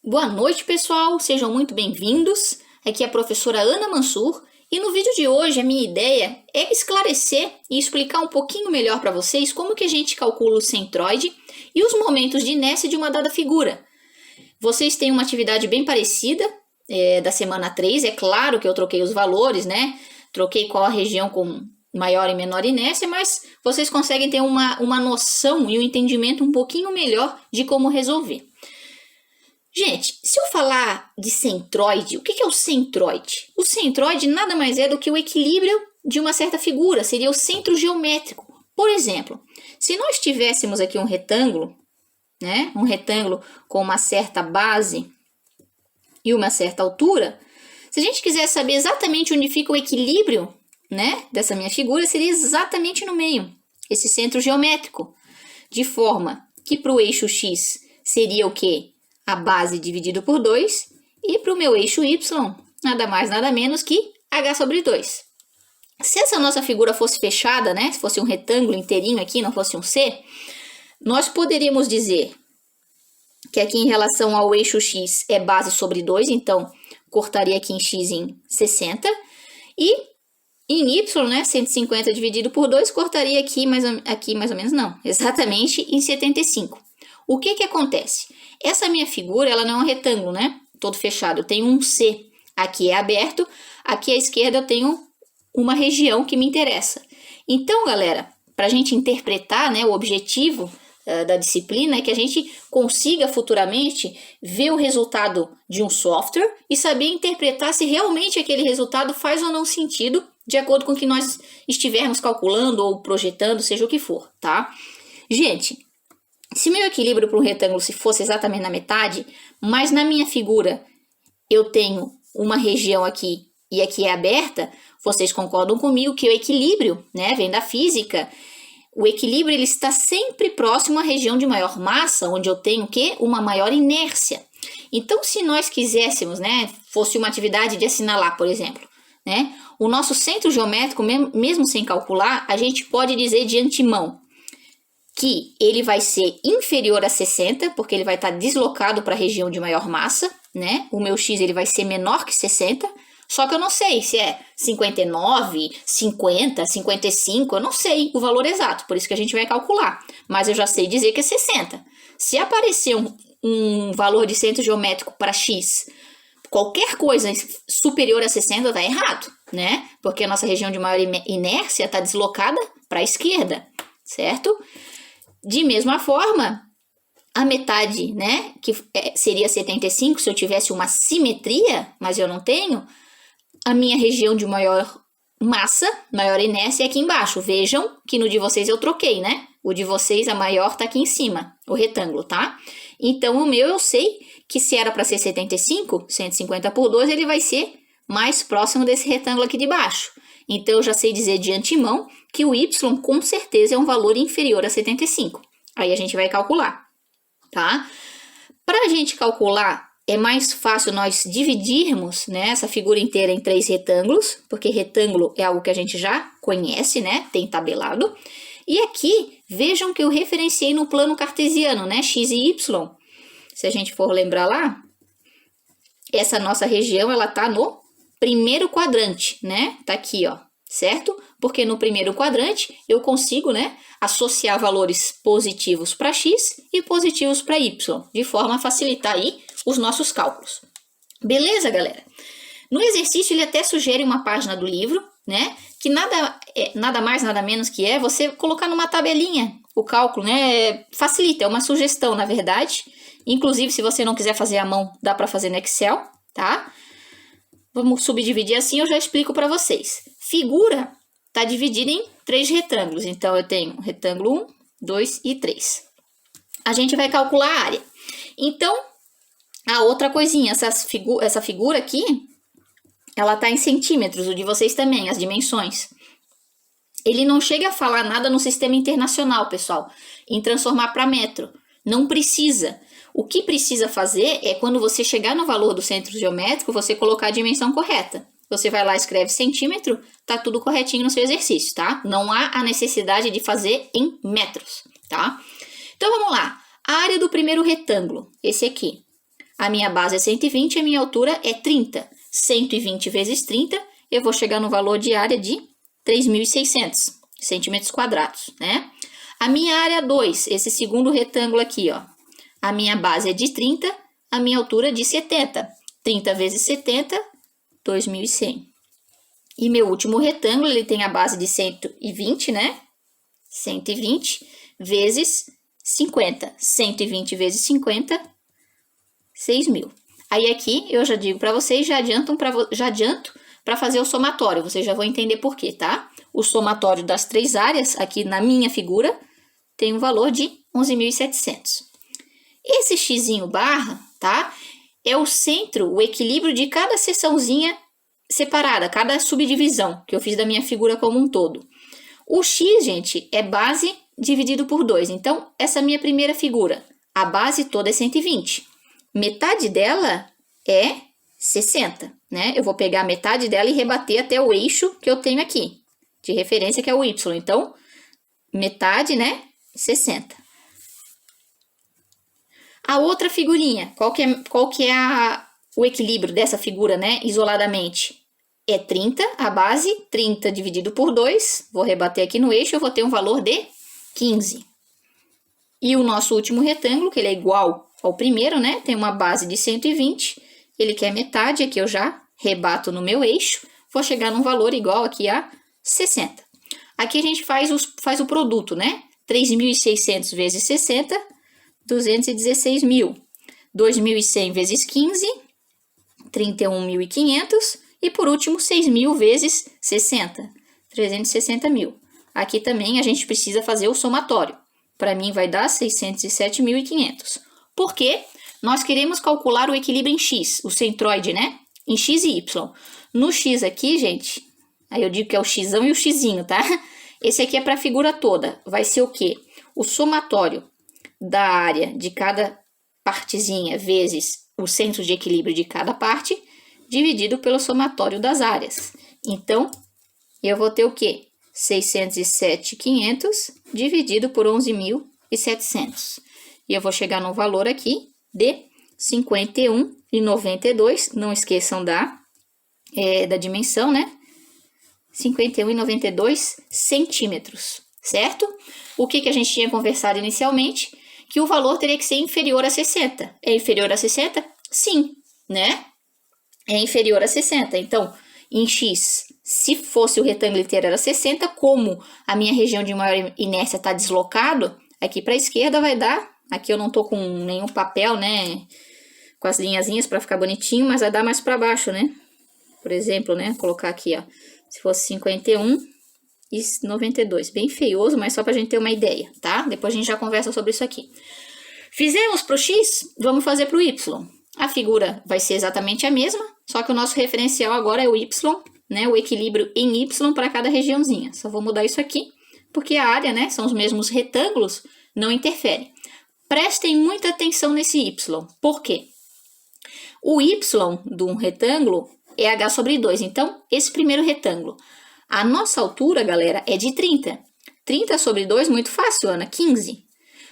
Boa noite, pessoal! Sejam muito bem-vindos. Aqui é a professora Ana Mansur e no vídeo de hoje a minha ideia é esclarecer e explicar um pouquinho melhor para vocês como que a gente calcula o centroide e os momentos de inércia de uma dada figura. Vocês têm uma atividade bem parecida da semana 3, é claro que eu troquei os valores, né? Troquei qual a região com maior e menor inércia, mas vocês conseguem ter uma noção e um entendimento um pouquinho melhor de como resolver. Gente, se eu falar de centroide, o que é o centroide? O centroide nada mais é do que o equilíbrio de uma certa figura, seria o centro geométrico. Por exemplo, se nós tivéssemos aqui um retângulo, né? Um retângulo com uma certa base e uma certa altura, se a gente quiser saber exatamente onde fica o equilíbrio, né, dessa minha figura, seria exatamente no meio, esse centro geométrico, de forma que para o eixo X seria o quê? A base dividido por 2, e para o meu eixo Y, nada mais, nada menos que h sobre 2. Se essa nossa figura fosse fechada, né, se fosse um retângulo inteirinho aqui, não fosse um C, nós poderíamos dizer que aqui em relação ao eixo X é base sobre 2, então cortaria aqui em X em 60, e em Y, né, 150 dividido por 2, cortaria aqui mais ou menos, não, exatamente em 75. O que acontece? Essa minha figura, ela não é um retângulo, né? Todo fechado. Eu tenho um C. Aqui é aberto. Aqui à esquerda eu tenho uma região que me interessa. Então, galera, para a gente interpretar, né, o objetivo da disciplina é que a gente consiga futuramente ver o resultado de um software e saber interpretar se realmente aquele resultado faz ou não sentido de acordo com o que nós estivermos calculando ou projetando, seja o que for, tá? Gente, se meu equilíbrio para um retângulo se fosse exatamente na metade, mas na minha figura eu tenho uma região aqui e aqui é aberta, vocês concordam comigo que o equilíbrio, né, vem da física, o equilíbrio ele está sempre próximo à região de maior massa, onde eu tenho o quê? Uma maior inércia. Então, se nós quiséssemos, né, fosse uma atividade de assinalar, por exemplo, né, o nosso centro geométrico, mesmo sem calcular, a gente pode dizer de antemão que ele vai ser inferior a 60, porque ele vai estar deslocado para a região de maior massa, né? O meu X ele vai ser menor que 60, só que eu não sei se é 59, 50, 55, eu não sei o valor exato, por isso que a gente vai calcular. Mas eu já sei dizer que é 60. Se aparecer um valor de centro geométrico para X, qualquer coisa superior a 60 está errado, né? Porque a nossa região de maior inércia está deslocada para a esquerda, certo? De mesma forma, a metade, né, que seria 75 se eu tivesse uma simetria, mas eu não tenho, a minha região de maior massa, maior inércia é aqui embaixo. Vejam que no de vocês eu troquei, né? O de vocês, a maior, está aqui em cima, o retângulo, tá? Então, o meu eu sei que se era para ser 75, 150 por 2, ele vai ser mais próximo desse retângulo aqui de baixo. Então, eu já sei dizer de antemão que o Y com certeza é um valor inferior a 75. Aí a gente vai calcular, tá? Para a gente calcular, é mais fácil nós dividirmos, né, essa figura inteira em 3 retângulos, porque retângulo é algo que a gente já conhece, né? Tem tabelado. E aqui, vejam que eu referenciei no plano cartesiano, né? X e Y. Se a gente for lembrar lá, essa nossa região, ela tá no primeiro quadrante, né? Tá aqui, ó, certo? Porque no primeiro quadrante eu consigo, né, associar valores positivos para X e positivos para Y, de forma a facilitar aí os nossos cálculos. Beleza, galera? No exercício ele até sugere uma página do livro, né, que nada mais, nada menos que é você colocar numa tabelinha o cálculo, né? Facilita, é uma sugestão, na verdade. Inclusive, se você não quiser fazer à mão, dá para fazer no Excel, tá? Vamos subdividir assim, eu já explico para vocês. Figura está dividida em 3 retângulos. Então, eu tenho retângulo 1, 2 e 3. A gente vai calcular a área. Então, a outra coisinha, essa figura aqui, ela está em centímetros, o de vocês também, as dimensões. Ele não chega a falar nada no sistema internacional, pessoal, em transformar para metro. Não precisa. O que precisa fazer é, quando você chegar no valor do centro geométrico, você colocar a dimensão correta. Você vai lá, escreve centímetro, tá tudo corretinho no seu exercício, tá? Não há a necessidade de fazer em metros, tá? Então, vamos lá. A área do primeiro retângulo, esse aqui. A minha base é 120 e a minha altura é 30. 120 vezes 30, eu vou chegar no valor de área de 3.600 centímetros quadrados, né? A minha área 2, esse segundo retângulo aqui, ó. A minha base é de 30, a minha altura é de 70. 30 vezes 70, 2.100. E meu último retângulo, ele tem a base de 120, né? 120 vezes 50. 120 vezes 50, 6.000. Aí aqui eu já digo para vocês, já adianto para fazer o somatório. Vocês já vão entender por quê, tá? O somatório das três áreas, aqui na minha figura, tem um valor de 11.700. Esse xizinho barra, tá? É o centro, o equilíbrio de cada seçãozinha separada, cada subdivisão que eu fiz da minha figura como um todo. O x, gente, é base dividido por 2. Então, essa minha primeira figura, a base toda é 120. Metade dela é 60, né? Eu vou pegar a metade dela e rebater até o eixo que eu tenho aqui, de referência, que é o y. Então, metade, né? 60. A outra figurinha, qual que é o equilíbrio dessa figura, né? Isoladamente, é 30, a base, 30 dividido por 2, vou rebater aqui no eixo, eu vou ter um valor de 15. E o nosso último retângulo, que ele é igual ao primeiro, né? Tem uma base de 120, ele quer metade, aqui eu já rebato no meu eixo, vou chegar num valor igual aqui a 60. Aqui a gente faz o produto, né? 3.600 vezes 60, 216.000. 2.100 vezes 15, 31.500. E por último, 6.000 vezes 60, 360.000. Aqui também a gente precisa fazer o somatório. Para mim vai dar 607.500. Por quê? Nós queremos calcular o equilíbrio em x, o centroide, né? Em x e y. No x aqui, gente, aí eu digo que é o xão e o xzinho, tá? Esse aqui é para a figura toda. Vai ser o quê? O somatório da área de cada partezinha vezes o centro de equilíbrio de cada parte, dividido pelo somatório das áreas. Então, eu vou ter o quê? 607.500 dividido por 11.700. E eu vou chegar no valor aqui de 51,92. Não esqueçam da dimensão, né? 51,92 centímetros, certo? O que a gente tinha conversado inicialmente? Que o valor teria que ser inferior a 60. É inferior a 60? Sim, né? É inferior a 60. Então, em x, se fosse o retângulo inteiro era 60, como a minha região de maior inércia está deslocado, aqui para a esquerda vai dar, aqui eu não tô com nenhum papel, né, com as linhazinhas para ficar bonitinho, mas vai dar mais para baixo, né? Por exemplo, né, colocar aqui, ó, se fosse 51,92, bem feioso, mas só para a gente ter uma ideia, tá? Depois a gente já conversa sobre isso aqui. Fizemos para o x, vamos fazer para o y. A figura vai ser exatamente a mesma, só que o nosso referencial agora é o y, né? O equilíbrio em y para cada regiãozinha. Só vou mudar isso aqui, porque a área, né? São os mesmos retângulos, não interfere. Prestem muita atenção nesse y. Por quê? O y de um retângulo é h sobre 2. Então, esse primeiro retângulo. A nossa altura, galera, é de 30. 30 sobre 2, muito fácil, Ana, 15.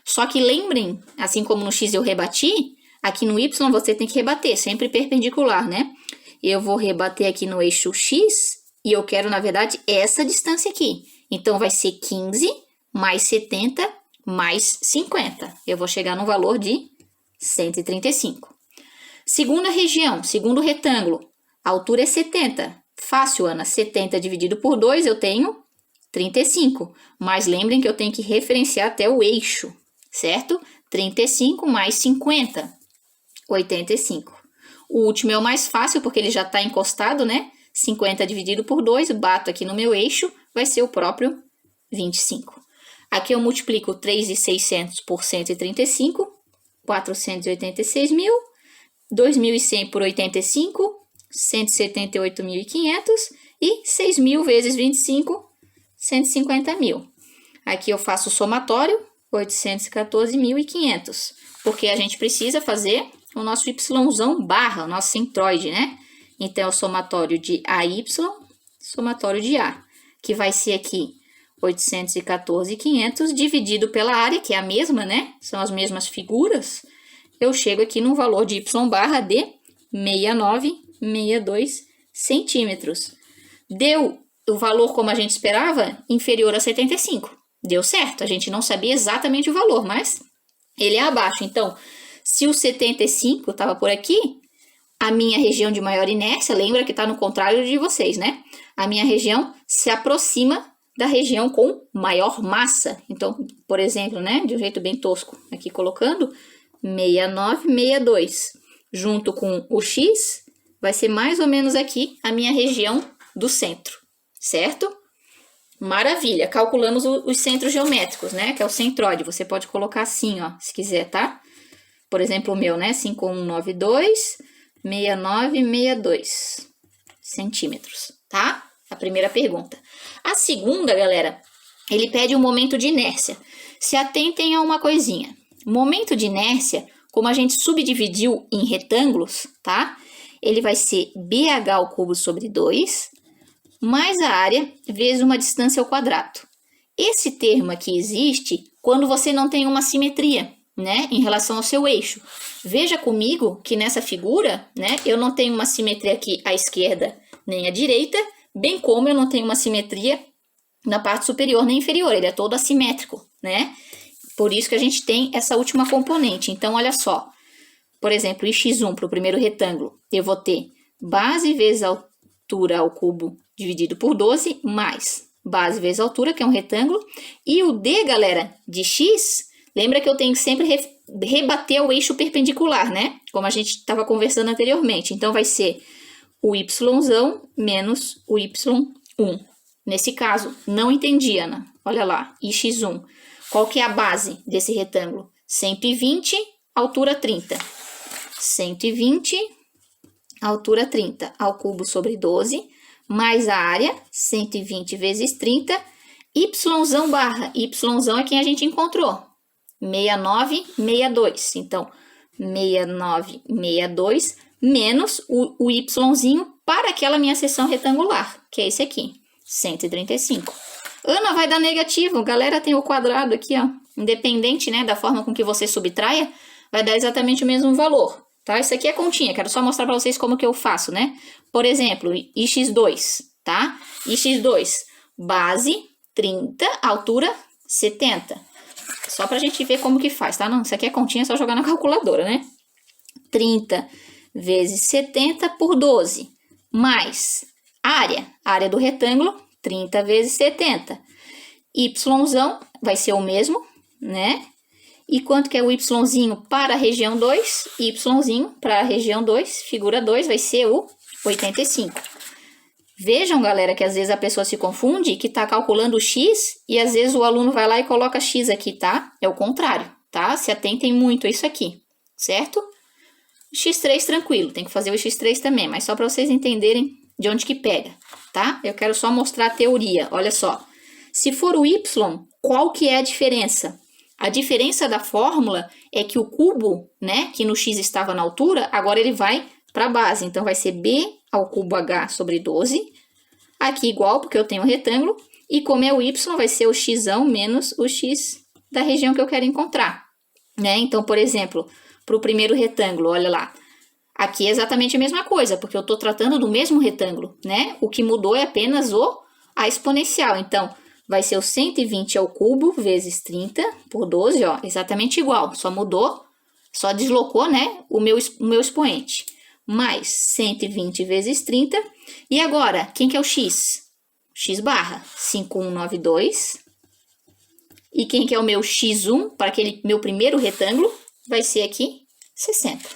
Só que lembrem, assim como no x eu rebati, aqui no y você tem que rebater, sempre perpendicular, né? Eu vou rebater aqui no eixo x e eu quero, na verdade, essa distância aqui. Então, vai ser 15 mais 70 mais 50. Eu vou chegar no valor de 135. Segunda região, segundo retângulo, a altura é 70. Fácil, Ana, 70 dividido por 2 eu tenho 35. Mas lembrem que eu tenho que referenciar até o eixo, certo? 35 mais 50, 85. O último é o mais fácil, porque ele já está encostado, né? 50 dividido por 2, bato aqui no meu eixo, vai ser o próprio 25. Aqui eu multiplico 3.600 por 135, 486.000, 2.100 por 85, 178.500 e 6.000 vezes 25, 150.000. Aqui eu faço o somatório, 814.500, porque a gente precisa fazer o nosso yzão barra, o nosso centroide, né? Então, é o somatório de AY, somatório de A, que vai ser aqui 814.500 dividido pela área, que é a mesma, né? São as mesmas figuras. eu chego aqui no valor de y barra de 69,62 centímetros. Deu o valor como a gente esperava, inferior a 75. Deu certo, a gente não sabia exatamente o valor, mas ele é abaixo. Então, se o 75 estava por aqui, a minha região de maior inércia, lembra que está no contrário de vocês, né? A minha região se aproxima da região com maior massa. Então, por exemplo, né, de um jeito bem tosco, aqui colocando 69,62 junto com o x, vai ser mais ou menos aqui a minha região do centro, certo? Maravilha, calculamos os centros geométricos, né, que é o centroide. Você pode colocar assim, ó, se quiser, tá? Por exemplo, o meu, né, 5192, 6962 centímetros, tá? A primeira pergunta. A segunda, galera, ele pede um momento de inércia. Se atentem a uma coisinha. Momento de inércia, como a gente subdividiu em retângulos, tá? Ele vai ser BH ao cubo sobre 2, mais a área vezes uma distância ao quadrado. Esse termo aqui existe quando você não tem uma simetria, né, em relação ao seu eixo. Veja comigo que nessa figura, né, eu não tenho uma simetria aqui à esquerda nem à direita, bem como eu não tenho uma simetria na parte superior nem inferior, ele é todo assimétrico, né? Por isso que a gente tem essa última componente. Então, olha só, por exemplo, em x1 para o primeiro retângulo, eu vou ter base vezes altura ao cubo dividido por 12, mais base vezes altura, que é um retângulo, e o d, galera, de x, lembra que eu tenho que sempre rebater o eixo perpendicular, né? Como a gente estava conversando anteriormente. Então, vai ser o yzão menos o y1. Nesse caso, não entendi, Ana. Olha lá, x1. Qual que é a base desse retângulo? 120, altura 30. 120, altura 30, ao cubo sobre 12, mais a área, 120 vezes 30, yzão barra. Yzão é quem a gente encontrou. 69,62. Então, 69,62 menos o yzinho para aquela minha seção retangular, que é esse aqui, 135. Ana, vai dar negativo. Galera, tem o quadrado aqui, ó. Independente, né, da forma com que você subtraia, vai dar exatamente o mesmo valor, tá? Isso aqui é continha, quero só mostrar para vocês como que eu faço, né? Por exemplo, x2, tá? x2, base 30, altura 70. Só pra gente ver como que faz, tá? Não, isso aqui é continha, é só jogar na calculadora, né? 30 vezes 70 por 12, mais área do retângulo, 30 vezes 70. Yzão vai ser o mesmo, né? E quanto que é o yzinho para a região 2? Yzinho para a região 2, figura 2, vai ser o 85. Vejam, galera, que às vezes a pessoa se confunde, que está calculando o x, e às vezes o aluno vai lá e coloca x aqui, tá? É o contrário, tá? Se atentem muito a isso aqui, certo? x3 tranquilo, tem que fazer o x3 também, mas só para vocês entenderem de onde que pega, tá? Eu quero só mostrar a teoria, olha só. Se for o y, qual que é a diferença? A diferença da fórmula é que o cubo, né, que no x estava na altura, agora ele vai para a base. Então, vai ser b ao cubo h sobre 12. Aqui igual, porque eu tenho um retângulo. E como é o y, vai ser o xão menos o x da região que eu quero encontrar, né? Então, por exemplo, para o primeiro retângulo, olha lá. Aqui é exatamente a mesma coisa, porque eu estou tratando do mesmo retângulo, né? O que mudou é apenas a exponencial. Então, vai ser o 120 ao cubo vezes 30 por 12, ó, exatamente igual. Só mudou, só deslocou, né, o meu expoente. Mais 120 vezes 30. E agora, quem que é o x? X barra, 5192. E quem que é o meu x1, para aquele meu primeiro retângulo, vai ser aqui 60.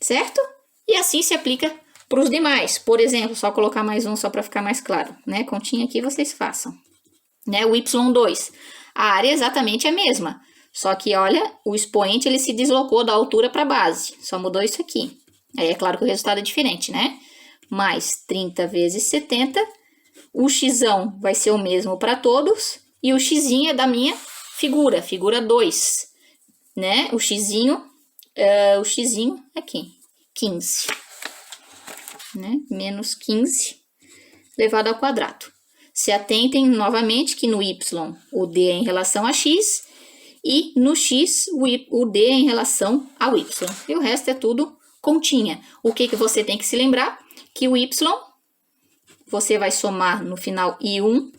Certo? E assim se aplica para os demais. Por exemplo, só colocar mais um só para ficar mais claro, né? Continha aqui, vocês façam. Né? O y2, a área é exatamente a mesma. Só que, olha, o expoente ele se deslocou da altura para a base. Só mudou isso aqui. Aí é claro que o resultado é diferente, né? Mais 30 vezes 70. O xão vai ser o mesmo para todos. E o xzinho é da minha figura 2. Né? O xzinho aqui, 15. Né? Menos 15 elevado ao quadrado. Se atentem novamente que no y o d é em relação a x e no x o d em relação ao y. E o resto é tudo continha. O que você tem que se lembrar? Que o y você vai somar no final i1,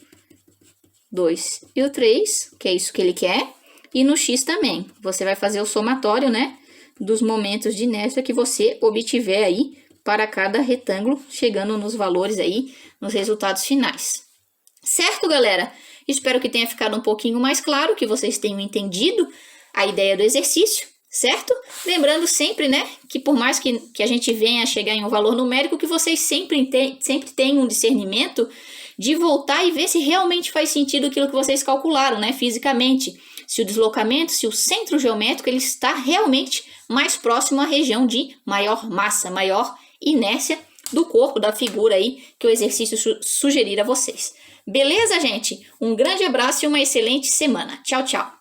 2 e o 3, que é isso que ele quer. E no x também, você vai fazer o somatório, né, dos momentos de inércia que você obtiver aí para cada retângulo, chegando nos valores aí, nos resultados finais. Certo, galera? Espero que tenha ficado um pouquinho mais claro, que vocês tenham entendido a ideia do exercício, certo? Lembrando sempre, né, que por mais que a gente venha a chegar em um valor numérico, que vocês sempre tenham um discernimento de voltar e ver se realmente faz sentido aquilo que vocês calcularam, né, fisicamente. Se o deslocamento, se o centro geométrico, ele está realmente mais próximo à região de maior massa, maior inércia do corpo, da figura aí que o exercício sugerir a vocês. Beleza, gente? Um grande abraço e uma excelente semana. Tchau, tchau!